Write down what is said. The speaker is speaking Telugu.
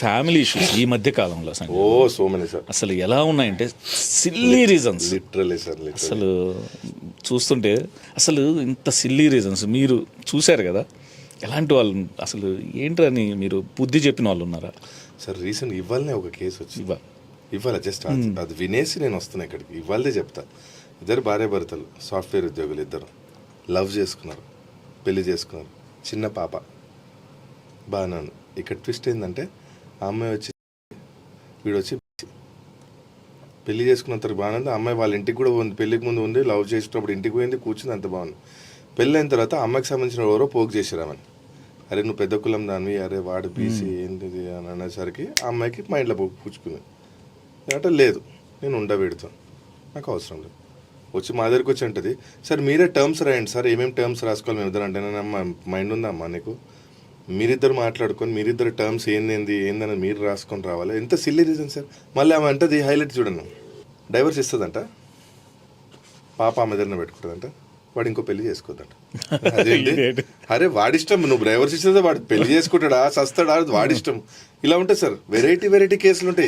ఫ్యామిలీ ఇష్యూస్ ఈ మధ్య కాలంలో ఓ సో మెనీ సార్, అసలు ఎలా ఉన్నాయంటే సిల్లీ రీజన్స్. లిటరలీ సార్, అసలు చూస్తుంటే అసలు ఇంత సిల్లీ రీజన్స్ మీరు చూశారు కదా, ఎలాంటి వాళ్ళు అసలు ఏంటని మీరు బుద్ధి చెప్పిన వాళ్ళు ఉన్నారా సార్? రీసెంట్ ఇవాళనే ఒక కేసు వచ్చి ఇవాళ జస్ట్ అది వినేసి నేను వస్తున్నా ఇక్కడికి. ఇవాళదే చెప్తా. ఇద్దరు భార్య భర్తలు, సాఫ్ట్వేర్ ఉద్యోగులు, ఇద్దరు లవ్ చేసుకున్నారు, పెళ్లి చేసుకున్నారు, చిన్న పాప, బాగానే ఉంది. ఇక్కడ ట్విస్ట్ ఏంటంటే ఆ అమ్మాయి వచ్చి వీడు వచ్చి పెళ్లి చేసుకున్న తర్వాత బాగానే ఉంది. ఆ అమ్మాయి వాళ్ళ ఇంటికి కూడా ఉంది, పెళ్లికి ముందు ఉంది, లవ్ చేసేటప్పుడు ఇంటికి పోయింది, కూర్చుంది, అంత బాగుంది. పెళ్ళి అయిన తర్వాత అమ్మాయికి సంబంధించిన ఎవరో పోగు చేశారు ఆమెను. అరే నువ్వు పెద్ద కులం దానివి, అరే వాడు బీసీ ఏంటిది అని అనేసరికి ఆ అమ్మాయికి మైండ్లో పూచుకుంది. అంటే లేదు నేను ఉండబెడతాను, నాకు అవసరం లేదు. వచ్చి మా దగ్గరికి వచ్చి అంటది, సార్ మీరే టర్మ్స్ రాయండి సార్, ఏమేమి టర్మ్స్ రాసుకోవాలి మేము ఇద్దరు అంటే. అమ్మ మైండ్ ఉందమ్మా నీకు? మీరిద్దరు మాట్లాడుకొని మీరిద్దరు టర్మ్స్ ఏందని మీరు రాసుకొని రావాలి. ఎంత సిల్లీ రీజన్ సార్. మళ్ళీ ఆమె అంటది హైలైట్ చూడండి, డైవర్స్ ఇస్తుందంట, పాప ఆమె దగ్గర పెట్టుకుంటుందంట, వాడు ఇంకో పెళ్లి చేసుకోవద్దంట. అదేంటి? అరే వాడిష్టం, నువ్వు డైవర్స్ ఇస్తే వాడు పెళ్లి చేసుకుంటాడా, సస్తాడా, వాడిష్టం. ఇలా ఉంటాయి సార్, వెరైటీ కేసులు ఉంటాయి.